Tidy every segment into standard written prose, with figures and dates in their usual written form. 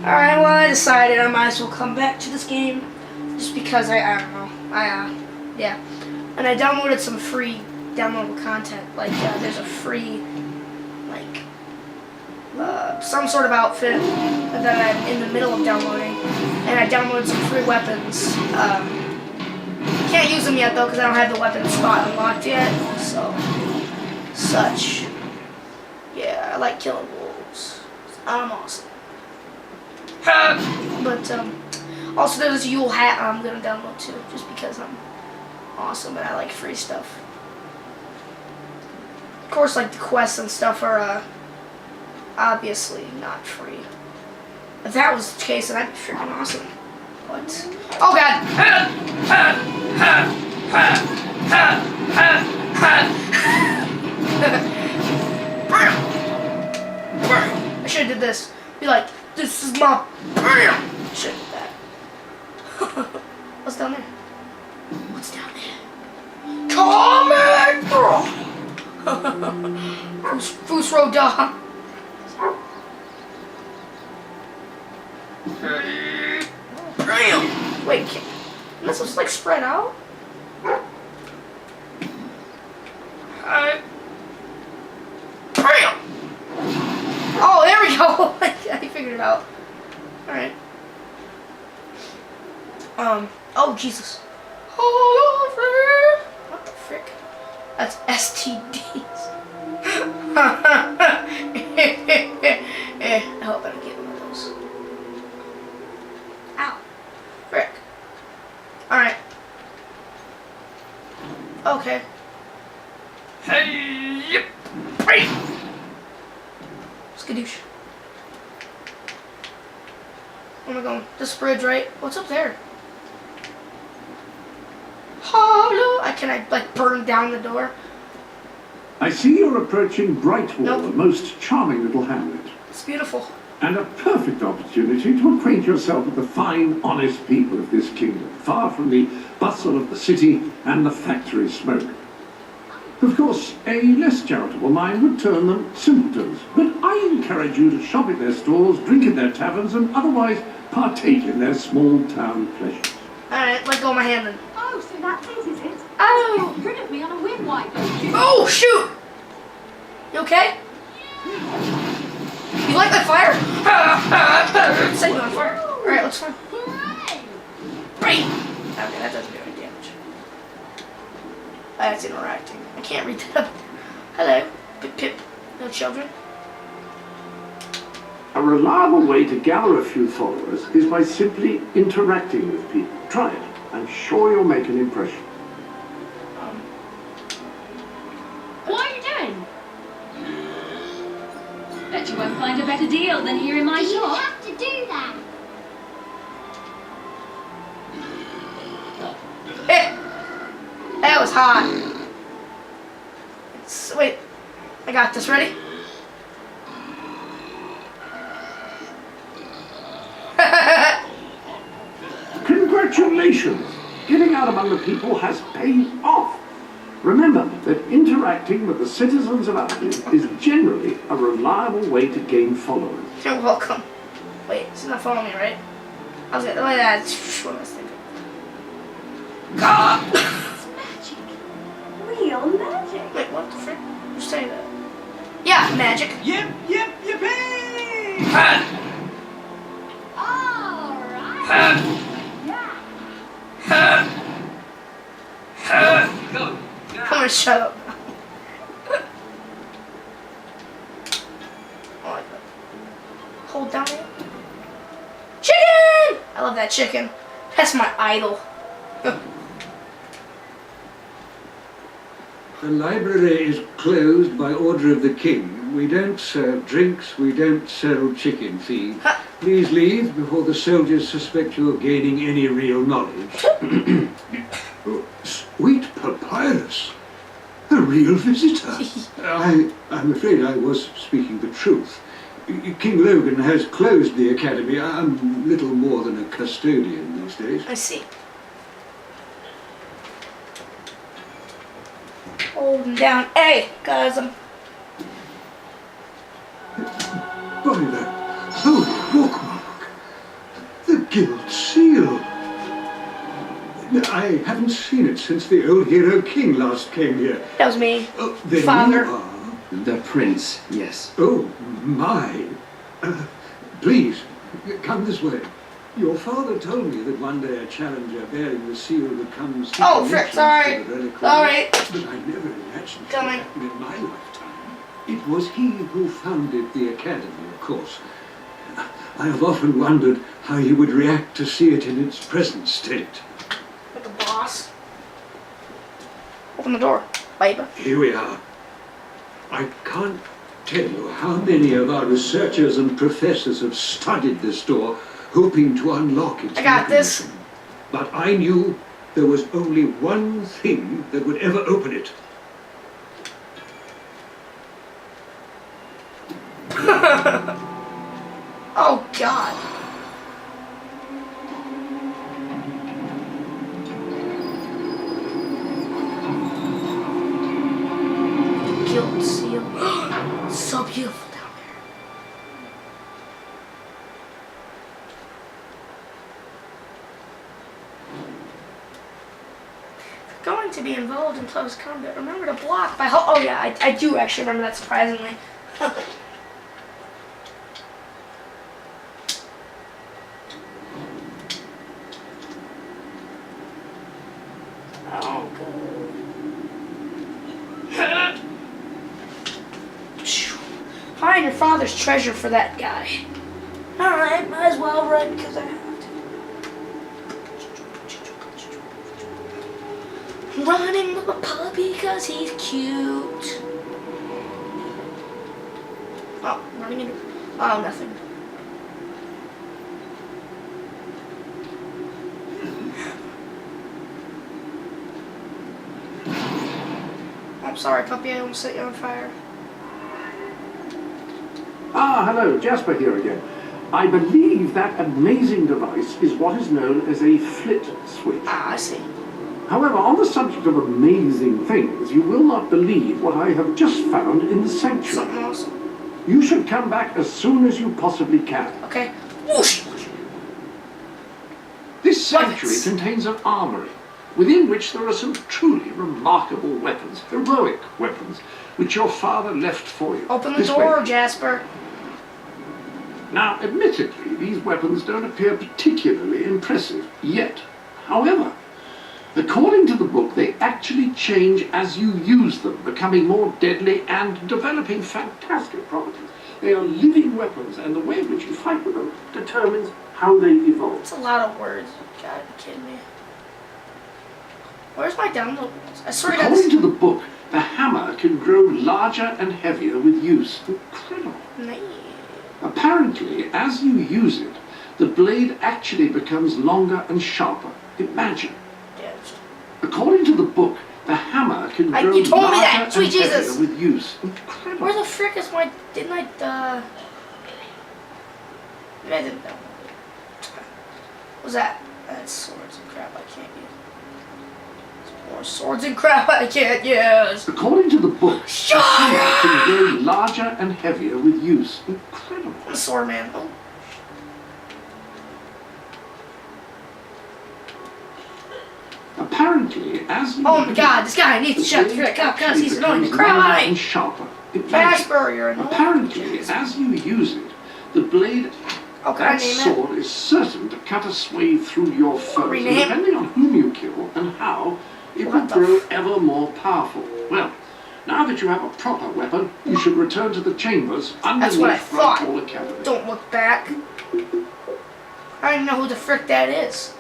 Alright, well I decided I might as well come back to this game. Just because I don't know. Yeah. And I downloaded some free downloadable content. Like, there's a free, like, some sort of outfit that I'm in the middle of downloading. And I downloaded some free weapons. Can't use them yet though because I don't have the weapon spot unlocked yet. So, such. Yeah, I like killing wolves. I'm awesome. But also there's this Yule hat I'm gonna download too, just because I'm awesome and I like free stuff. Of course, like the quests and stuff are obviously not free. If that was the case, then that'd be freaking awesome. What? Oh god! I should have did this. Be like, this is my bam! Should have did that. What's down there? What's down there? Come in! Fusro da. Wait, am I supposed to like spread out? Oh, there we go. I figured it out. Alright. Oh, Jesus. What the frick? That's STDs. I hope I don't get one of those. Ow. Frick. Alright. Okay. Hey, yep. Hey. Skadoosh. Where am I going? This bridge, right? What's up there? Hello. Can I like burn down the door? I see you're approaching Brightwall, Nope. a most charming little hamlet. It's beautiful. And a perfect opportunity to acquaint yourself with the fine, honest people of this kingdom, far from the bustle of the city and the factory smoke. Of course, a less charitable mind would term them simpletons, but I encourage you to shop at their stores, drink at their taverns, and otherwise partake in their small-town pleasures. Alright, let go of my hand then. Oh, so that's it, is it? Oh! Get rid of me on a whim, why don't you? Oh, shoot! You okay? You like that fire? Set you on fire. Alright, let's fun. Hooray! Right! Okay, that doesn't do any damage. That's interacting. I can't read that up. Hello. Pip pip. No children. A reliable way to gather a few followers is by simply interacting with people. Try it. I'm sure you'll make an impression. What are you doing? Bet you won't find a better deal than here in my shop. You have to do that. That was hot. Wait. I got this. Ready? Congratulations! Getting out among the people has paid off. Remember that interacting with the citizens of Albion is generally a reliable way to gain followers. You're welcome. Wait, she's not following me, right? I was gonna. What was I thinking? God! It's magic. Real magic. Wait, what the frick? Who's saying that? Yeah, magic. Yip, yip, yippee! All right. Go. I'm gonna shut up now. Oh, hold down it. Chicken! I love that chicken. That's my idol. The library is closed by order of the king. We don't serve drinks, we don't sell chicken feed. Please leave before the soldiers suspect you're gaining any real knowledge. Oh, sweet papyrus! A real visitor! I'm afraid I was speaking the truth. King Logan has closed the academy. I'm little more than a custodian these days. I see. Hold him down. Hey, guys, I'm... By the holy bookmark, Guild seal. I haven't seen it since the old hero king last came here. That was me. Oh, then Father. you are. The prince, yes. Oh, my. Please, come this way. Your father told me that one day a challenger bearing the seal would come seek Oh, admission frick, sorry. to the reliquary. Sorry. But I never imagined it Coming. happened in my lifetime. It was he who founded the academy, of course. I have often wondered how he would react to see it in its present state. Like a boss. Open the door, baby. Here we are. I can't tell you how many of our researchers and professors have studied this door, hoping to unlock its I got this. mechanism. But I knew there was only one thing that would ever open it. Oh, God. Guild seal. So beautiful down there. If you're going to be involved in close combat, remember to block by... Oh, yeah, I do actually remember that, surprisingly. Oh, God. Find your father's treasure for that guy. Alright, might as well run because I have to. Running with my puppy because he's cute. Oh, running into... Oh, nothing. I'm sorry, puppy, I almost set you on fire. Ah, hello, Jasper here again. I believe that amazing device is what is known as a flit switch. Ah, I see. However, on the subject of amazing things, you will not believe what I have just found in the sanctuary. Something awesome. You should come back as soon as you possibly can. Okay. Whoosh! This sanctuary Weapons. contains an armory, within which there are some truly remarkable weapons, heroic weapons, which your father left for you. Open the This door, way. Jasper. Now, admittedly, these weapons don't appear particularly impressive yet. However, according to the book, they actually change as you use them, becoming more deadly and developing fantastic properties. They are living weapons, and the way in which you fight with them determines how they evolve. That's a lot of words. God, you kidding me? Where's my download? I swear to God, According this... to the book, the hammer can grow larger and heavier with use. Incredible. Apparently, as you use it, the blade actually becomes longer and sharper. Imagine. According to the book, the hammer can grow You told me larger that! Sweet and Jesus! heavier with use. Incredible. Where the frick is my... Didn't I, Maybe I didn't know. What was that? That's swords and crap I can't use. More swords and crap I can't use. According to the book, the Shut hammer up! can grow larger and heavier with use. Incredible. I'm a sword man. Oh. Apparently, as you Oh my God, this guy needs to shut the frick up because he's annoying the crap out of and me. sharper. Imagine. Jasper, you're annoying. Apparently, as you use it, the blade Oh, can I that name it? sword is certain to cut a swathe through your foes. And Rename? depending on whom you kill and how, it will What the grow ever more powerful. Well, now that you have a proper weapon, you should return to the chambers That's what I underneath thought. Frightful Academy. Don't look back. I don't even know who the frick that is.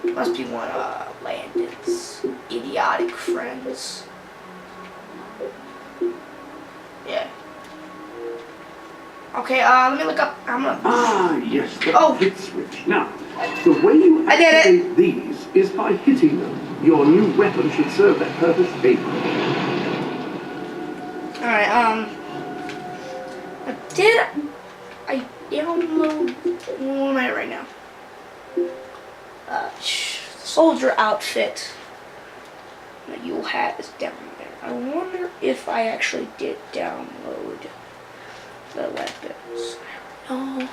Must be one of Landon's idiotic friends. Yeah. Okay, let me look up. I'm gonna. Ah, yes, the Oh. hit switch. Now, the way you I did it. activate these is by hitting them. Your new weapon should serve that purpose ably. Alright, I download. Where am I right now? Soldier outfit that you'll have is down there. I wonder if I actually did download the weapons. No.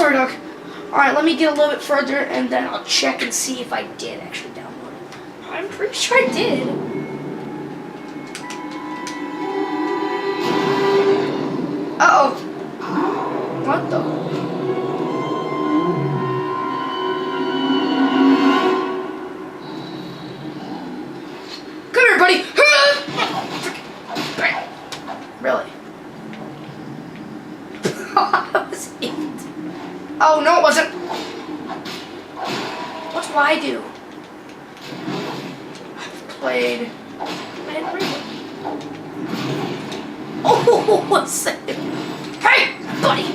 sorry, dog. Alright, let me get a little bit further and then I'll check and see if I did actually download it. I'm pretty sure I did. Uh-oh. What the? Come here, buddy. Really? That was it. Oh, no, it wasn't. What do I do? I've played. I didn't read it. Oh, what's that? Hey, buddy!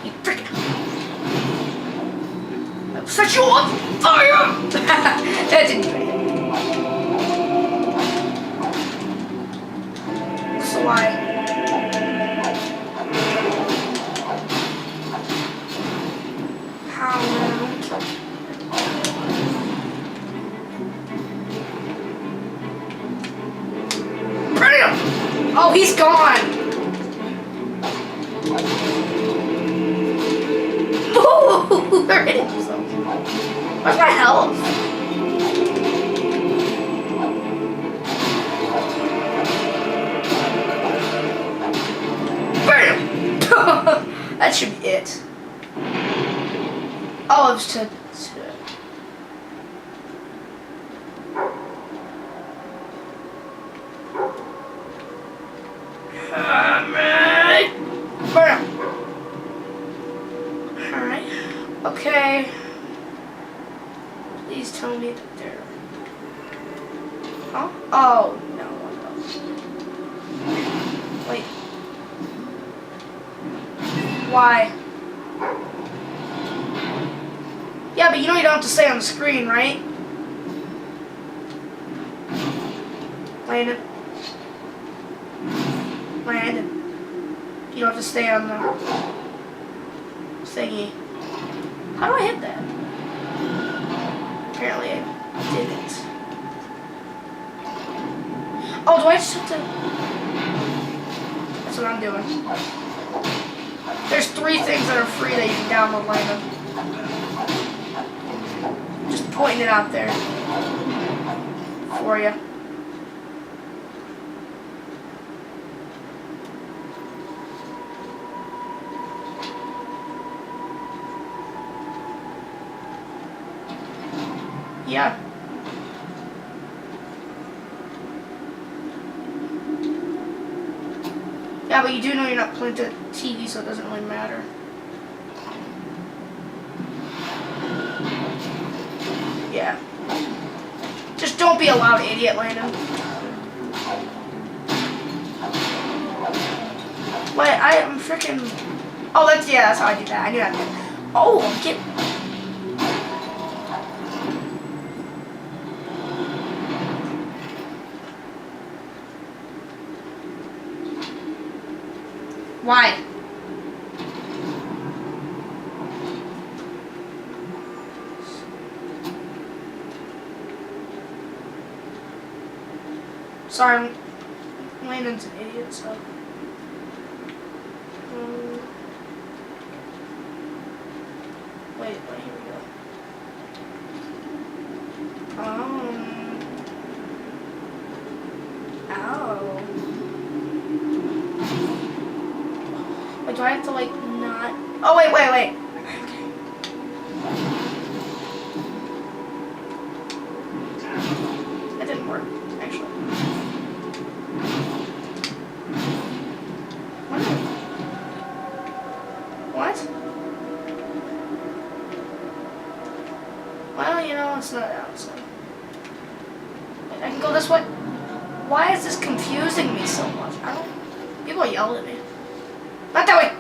You freaking. I'll set you on fire! That didn't do anything. So why? Oh, he's gone! Oh, they're hitting themselves. Where's my health? Bam! That should be it. Oh, it was to Alright. Okay. Please tell me that they're. Huh? Oh, no. Wait. Why? Yeah, but you know you don't have to stay on the screen, right? Landon. You don't have to stay on the thingy. How do I hit that? Apparently I didn't. Oh, do I just have to... That's what I'm doing. There's 3 things that are free that you can download later. Just pointing it out there for you. Yeah. Yeah, but you do know you're not playing to TV, so it doesn't really matter. Yeah. Just don't be a loud idiot, Landon. Wait, I am freaking... Oh, that's how I do that. I knew that. Oh, get... Why? Sorry, Landon's an idiot, so... Wait, here we go. Ow. Wait, do I have to, like, not... Oh, wait. Okay. That didn't work, actually. What? Well, you know, it's not outside. Wait, I can go this way? Why is this confusing me so much? People yell at me. Not that way!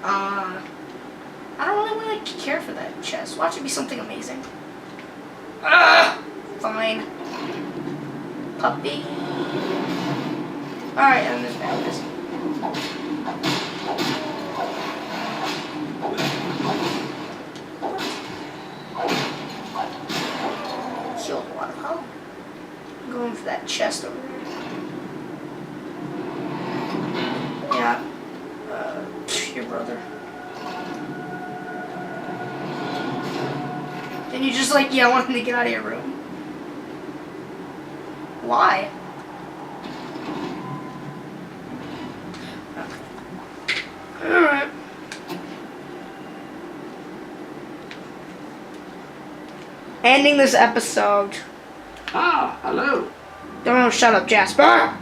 I don't really want to care for that chest. Watch it be something amazing. Fine. Puppy. Alright, and there's badness. Killed a lot of power. I'm going for that chest over there. And you just like yell at him to get out of your room. Why? Alright. Ending this episode. Ah, hello. Don't shut up, Jasper.